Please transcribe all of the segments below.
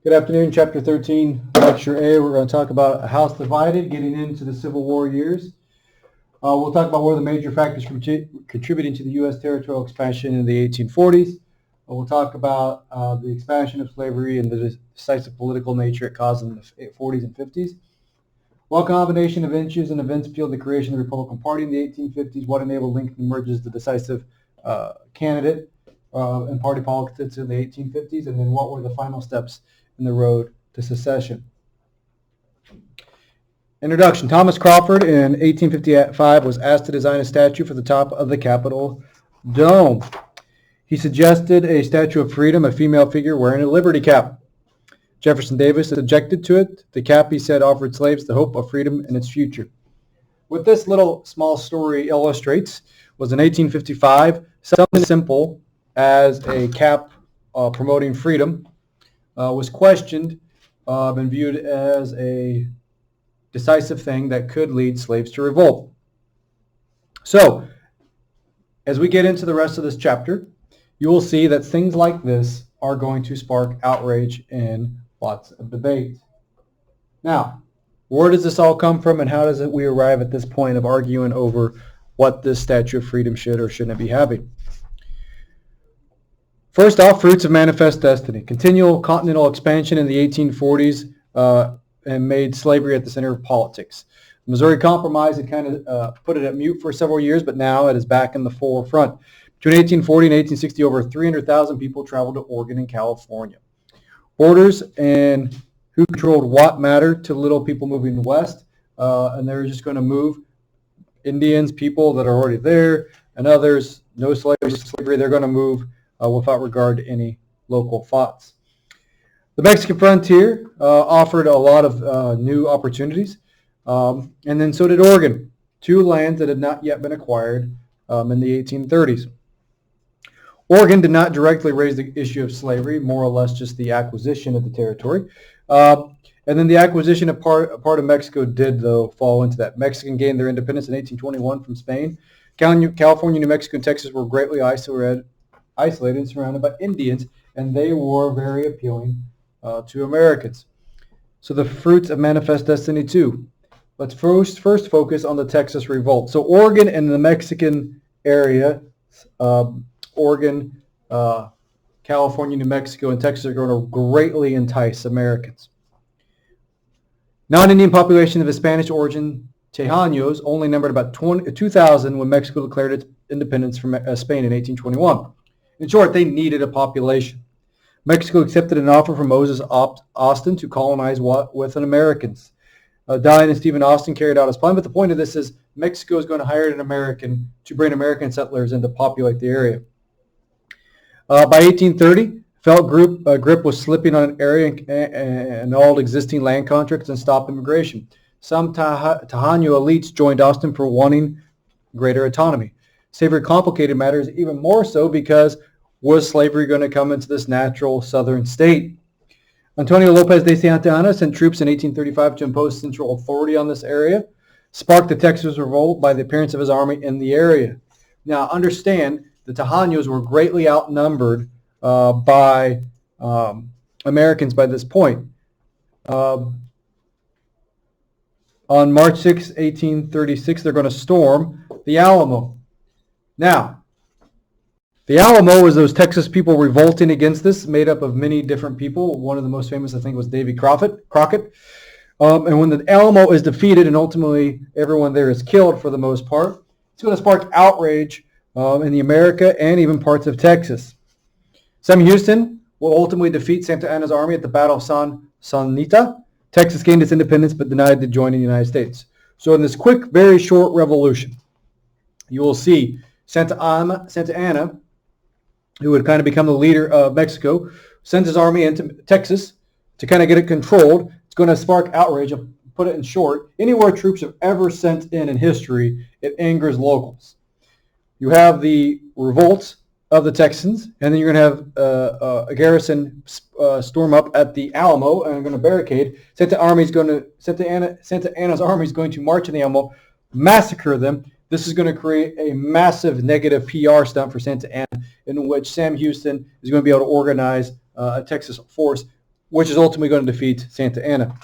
Good afternoon, Chapter 13, Lecture A. We're going to talk about a house divided, getting into the Civil War years. We'll talk about one of the major factors contributing to the U.S. territorial expansion in the 1840s. We'll talk about the expansion of slavery and the decisive political nature it caused in the 40s and 50s. What combination of issues and events fueled the creation of the Republican Party in the 1850s? What enabled Lincoln to emerge as the decisive candidate in party politics in the 1850s? And then what were the final steps in the road to secession? Introduction. Thomas Crawford in 1855 was asked to design a statue for the top of the Capitol dome. He suggested a Statue of Freedom, a female figure wearing a liberty cap. Jefferson Davis objected to it. The cap, he said, offered slaves the hope of freedom in its future. What this little small story illustrates was in 1855, something simple as a cap promoting freedom was questioned and viewed as a decisive thing that could lead slaves to revolt. So, as we get into the rest of this chapter, you will see that things like this are going to spark outrage and lots of debate. Now, where does this all come from, and how does we arrive at this point of arguing over what this Statue of Freedom should or shouldn't be having? First off, fruits of manifest destiny. Continual continental expansion in the 1840s and made slavery at the center of politics. The Missouri Compromise had kind of put it at mute for several years, but now it is back in the forefront. Between 1840 and 1860, over 300,000 people traveled to Oregon and California. Borders and who controlled what mattered to little people moving west, and they're just going to move Indians, people that are already there, and others, no slavery, they're going to move without regard to any local thoughts. The Mexican frontier offered a lot of new opportunities, and then so did Oregon, two lands that had not yet been acquired in the 1830s. Oregon did not directly raise the issue of slavery, more or less just the acquisition of the territory. And then the acquisition of part of Mexico did, though, fall into that. Mexican gained their independence in 1821 from Spain. California, New Mexico, and Texas were greatly isolated and surrounded by Indians, and they were very appealing to Americans. So the fruits of manifest destiny, too. Let's first focus on the Texas Revolt. So Oregon and the Mexican area, Oregon, California, New Mexico, and Texas are going to greatly entice Americans. Non-Indian population of Spanish origin, Tejanos, only numbered about 2,000 when Mexico declared its independence from Spain in 1821. In short, they needed a population. Mexico accepted an offer from Moses Austin to colonize with an Americans. Diane and Stephen Austin carried out his plan, but the point of this is Mexico is going to hire an American to bring American settlers in to populate the area. By 1830, felt grip was slipping on an area and all existing land contracts and stopped immigration. Some Tejano elites joined Austin for wanting greater autonomy. Slavery complicated matters even more so because was slavery going to come into this natural southern state? Antonio Lopez de Santa Anna sent troops in 1835 to impose central authority on this area, sparked the Texas Revolt by the appearance of his army in the area. Now understand, the Tejanos were greatly outnumbered by Americans by this point. On March 6, 1836, they're going to storm the Alamo. Now, the Alamo was those Texas people revolting against this, made up of many different people. One of the most famous, I think, was Davy Crockett. And when the Alamo is defeated and ultimately everyone there is killed for the most part, it's going to spark outrage in the America and even parts of Texas. Sam Houston will ultimately defeat Santa Anna's army at the Battle of San Juanita. Texas gained its independence but denied to join the United States. So in this quick, very short revolution, you will see Santa Anna, who would kind of become the leader of Mexico, sends his army into Texas to kind of get it controlled. It's going to spark outrage. I'll put it in short. Anywhere troops have ever sent in history, it angers locals. You have the revolts of the Texans, and then you're going to have a garrison storm up at the Alamo and going to barricade. Santa Anna's army is going to march in the Alamo, massacre them. This is going to create a massive negative PR stunt for Santa Anna, in which Sam Houston is going to be able to organize a Texas force which is ultimately going to defeat Santa Anna.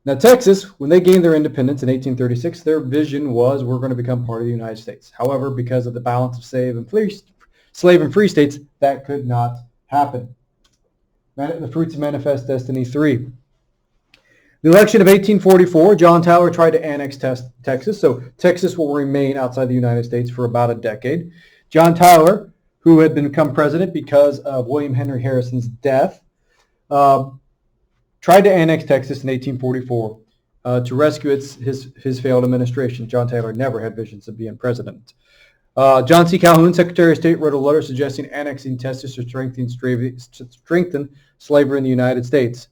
Now, Texas, when they gained their independence in 1836, their vision was we're going to become part of the United States. However, because of the balance of slave and free states, that could not happen. The fruits of Manifest Destiny 3. The election of 1844, John Tyler tried to annex Texas, so Texas will remain outside the United States for about a decade. John Tyler, who had become president because of William Henry Harrison's death, tried to annex Texas in 1844 to rescue his failed administration. John Tyler never had visions of being president. John C. Calhoun, Secretary of State, wrote a letter suggesting annexing Texas to strengthen slavery in the United States.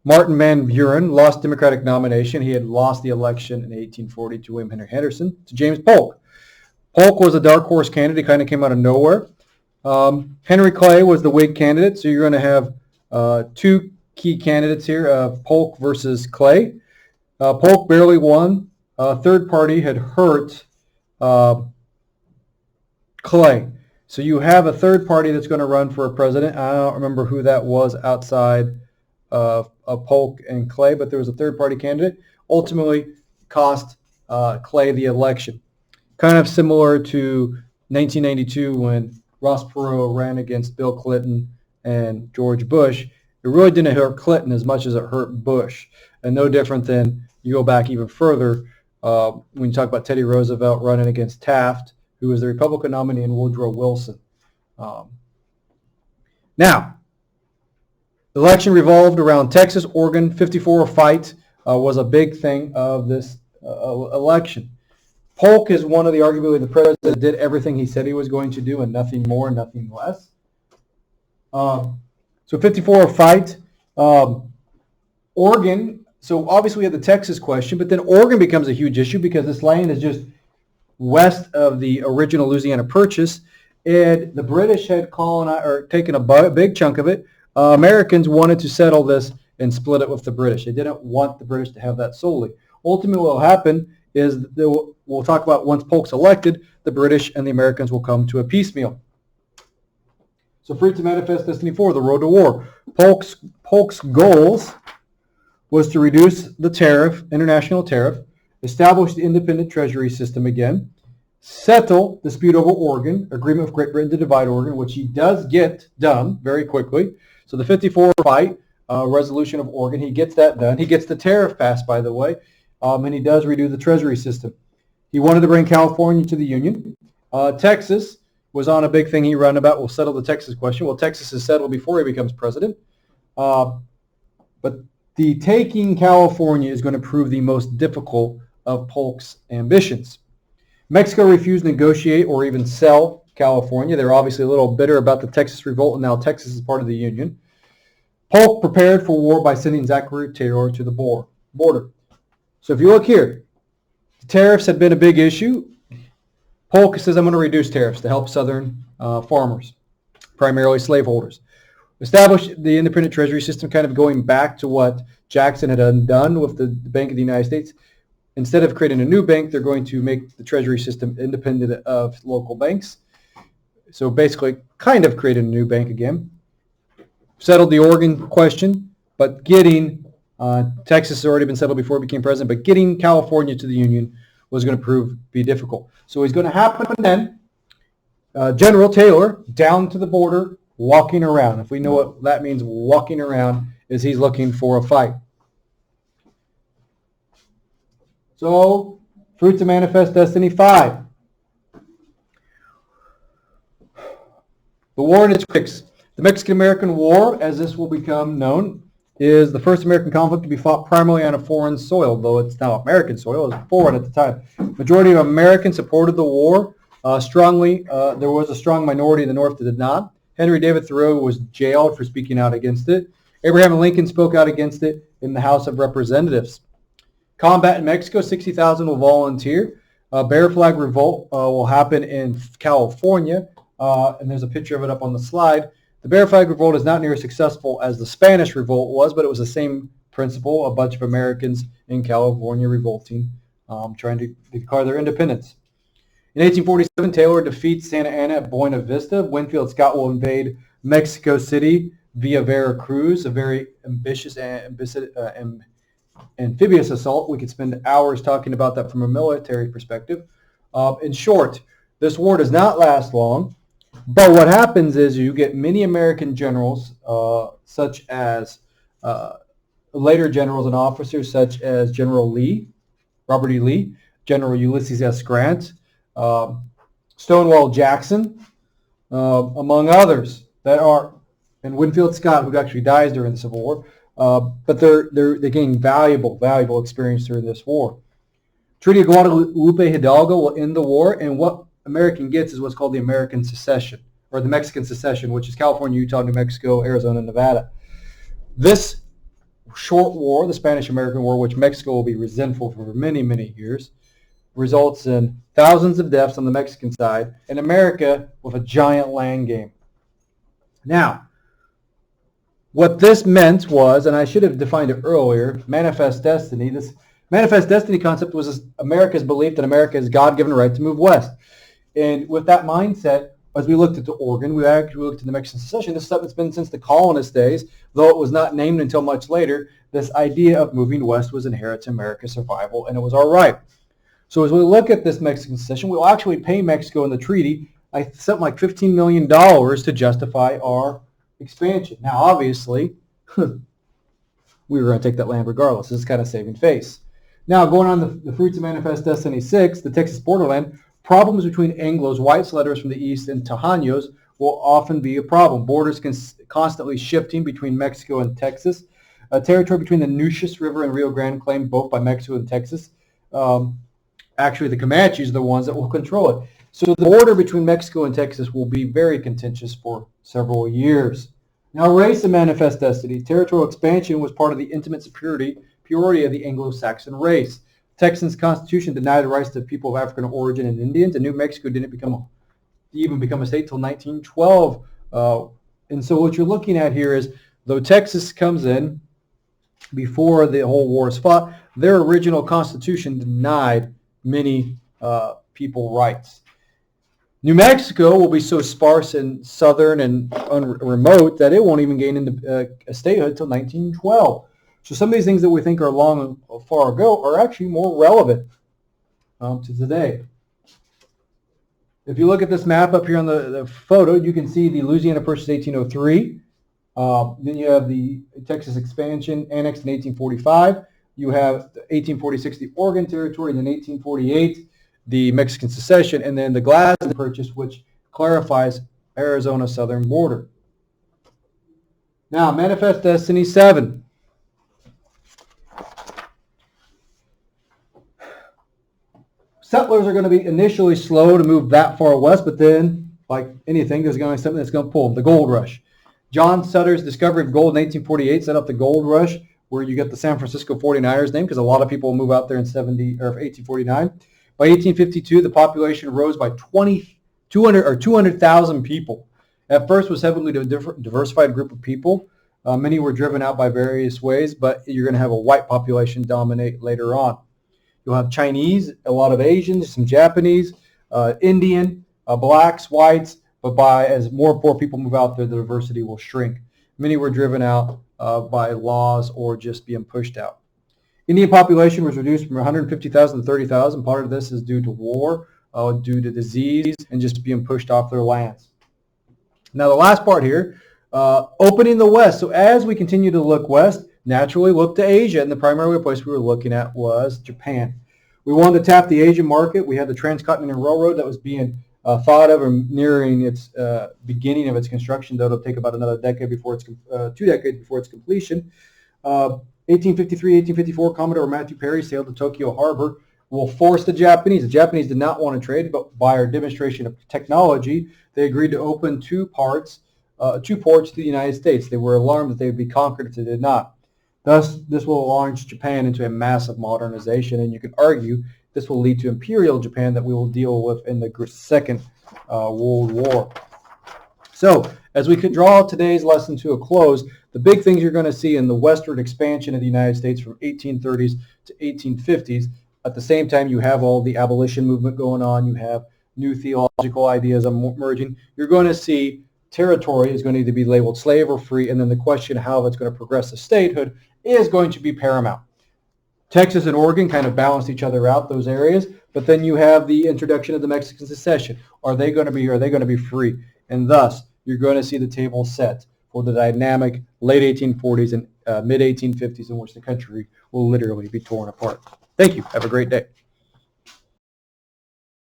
Martin Van Buren lost Democratic nomination. He had lost the election in 1840 to William Henry Harrison to James Polk. Polk was a dark horse candidate, kind of came out of nowhere. Henry Clay was the Whig candidate, so you're going to have two key candidates here, Polk versus Clay. Polk barely won. Third party had hurt Clay. So you have a third party that's going to run for a president. I don't remember who that was outside of Polk and Clay, but there was a third party candidate. Ultimately cost Clay the election. Kind of similar to 1992 when Ross Perot ran against Bill Clinton and George Bush. It really didn't hurt Clinton as much as it hurt Bush. And no different than you go back even further when you talk about Teddy Roosevelt running against Taft, who was the Republican nominee, and Woodrow Wilson. Now, the election revolved around Texas, Oregon. 54 fight was a big thing of this election. Polk is one of the arguably the presidents that did everything he said he was going to do and nothing more, nothing less. So 54 fight. Oregon, so obviously we have the Texas question, but then Oregon becomes a huge issue because this land is just west of the original Louisiana Purchase, and the British had taken a big chunk of it. Americans wanted to settle this and split it with the British. They didn't want the British to have that solely. Ultimately, what will happen is we'll talk about once Polk's elected, the British and the Americans will come to a piecemeal. So Fruits of Manifest Destiny 4, the road to war. Polk's goals was to reduce the tariff, international tariff, establish the independent treasury system again, settle dispute over Oregon, agreement with Great Britain to divide Oregon, which he does get done very quickly. So the 54 fight, resolution of Oregon, he gets that done. He gets the tariff passed, by the way, and he does redo the treasury system. He wanted to bring California to the Union. Texas was on a big thing he ran about. We'll settle the Texas question. Well, Texas is settled before he becomes president. But the taking California is going to prove the most difficult of Polk's ambitions. Mexico refused to negotiate or even sell California. They're obviously a little bitter about the Texas revolt, and now Texas is part of the Union. Polk prepared for war by sending Zachary Taylor to the border. So if you look here, the tariffs have been a big issue. Polk says, I'm going to reduce tariffs to help Southern farmers, primarily slaveholders. Establish the independent treasury system, kind of going back to what Jackson had done with the Bank of the United States. Instead of creating a new bank, they're going to make the treasury system independent of local banks. So basically, kind of created a new bank again. Settled the Oregon question, but getting Texas has already been settled before he became president, but getting California to the Union was going to be difficult. So he's going to happen then. General Taylor down to the border, walking around. If we know what that means, walking around, is he's looking for a fight. So, Fruits of Manifest Destiny 5. The war and its critics. The Mexican-American War, as this will become known, is the first American conflict to be fought primarily on a foreign soil, though it's now American soil. It was foreign at the time. Majority of Americans supported the war strongly. There was a strong minority in the North that did not. Henry David Thoreau was jailed for speaking out against it. Abraham Lincoln spoke out against it in the House of Representatives. Combat in Mexico, 60,000 will volunteer. Bear Flag Revolt will happen in California, and there's a picture of it up on the slide. The Bear Flag Revolt is not near as successful as the Spanish Revolt was, but it was the same principle, a bunch of Americans in California revolting, trying to declare their independence. In 1847, Taylor defeats Santa Anna at Buena Vista. Winfield Scott will invade Mexico City via Veracruz, a very ambitious and amphibious assault. We could spend hours talking about that from a military perspective. In short, this war does not last long, but what happens is you get many American generals, such as later generals and officers, such as General Lee, Robert E. Lee, General Ulysses S. Grant, Stonewall Jackson, among others that are, and Winfield Scott, who actually dies during the Civil War, but they gain valuable experience during this war. Treaty of Guadalupe Hidalgo will end the war, and what American gets is what's called the American Secession, or the Mexican Secession, which is California, Utah, New Mexico, Arizona, and Nevada. This short war, the Spanish-American War, which Mexico will be resentful for many, many years, results in thousands of deaths on the Mexican side, and America with a giant land game. Now, what this meant was, and I should have defined it earlier, manifest destiny. This manifest destiny concept was America's belief that America has God-given right to move west. And with that mindset, as we looked at the Oregon, we actually looked at the Mexican Secession. This is something that's been since the colonist days, though it was not named until much later. This idea of moving west was inherent to America's survival, and it was all right. So as we look at this Mexican Secession, we'll actually pay Mexico in the treaty something like $15 million to justify our expansion. Now, obviously, we were going to take that land regardless. This is kind of saving face. Now, going on the fruits of Manifest Destiny 6, the Texas borderland, problems between Anglos, white settlers from the east, and Tejanos will often be a problem. Borders constantly shifting between Mexico and Texas. Territory between the Nueces River and Rio Grande claimed both by Mexico and Texas. Actually, the Comanches are the ones that will control it. So the border between Mexico and Texas will be very contentious for several years. Now, race and manifest destiny. Territorial expansion was part of the intimate superiority of the Anglo-Saxon race. Texas Constitution denied the rights to people of African origin and Indians, and New Mexico didn't even become a state until 1912. And so what you're looking at here is, though Texas comes in before the whole war is fought, their original constitution denied many people rights. New Mexico will be so sparse and southern and remote that it won't even gain into a statehood until 1912. So some of these things that we think are long and far ago are actually more relevant to today. If you look at this map up here on the photo, you can see the Louisiana Purchase 1803. Then you have the Texas expansion annexed in 1845. You have 1846, the Oregon Territory, and then 1848, the Mexican Secession, and then the Gladstone Purchase, which clarifies Arizona's southern border. Now, Manifest Destiny 7. Settlers are going to be initially slow to move that far west, but then, like anything, there's going to be something that's going to pull them. The gold rush. John Sutter's discovery of gold in 1848 set up the gold rush, where you get the San Francisco 49ers name, because a lot of people move out there in 1849. By 1852, the population rose by 200,000 people. At first, it was heavily diversified group of people. Many were driven out by various ways, but you're going to have a white population dominate later on. You'll have Chinese, a lot of Asians, some Japanese, Indian, blacks, whites, but as more and more people move out there, the diversity will shrink. Many were driven out by laws or just being pushed out. Indian population was reduced from 150,000 to 30,000. Part of this is due to war, due to disease, and just being pushed off their lands. Now the last part here, opening the West. So as we continue to look west, naturally look to Asia, and the primary place we were looking at was Japan. We wanted to tap the Asian market. We had the Transcontinental Railroad that was being thought of or nearing its beginning of its construction, though it'll take about another decade before it's 2 decades before its completion. 1853, 1854, Commodore Matthew Perry sailed to Tokyo Harbor. Will force the Japanese. The Japanese did not want to trade, but by our demonstration of technology, they agreed to open two ports to the United States. They were alarmed that they would be conquered if they did not. Thus, this will launch Japan into a massive modernization, and you could argue this will lead to Imperial Japan that we will deal with in the Second World War. So, as we could draw today's lesson to a close, the big things you're going to see in the westward expansion of the United States from 1830s to 1850s, at the same time you have all the abolition movement going on, you have new theological ideas emerging, you're going to see territory is going to either be labeled slave or free, and then the question how it's going to progress to statehood is going to be paramount. Texas and Oregon kind of balanced each other out, those areas, but then you have the introduction of the Mexican secession. Are they going to be free? And thus, you're going to see the table set for the dynamic late 1840s and mid 1850s in which the country will literally be torn apart. Thank you. Have a great day.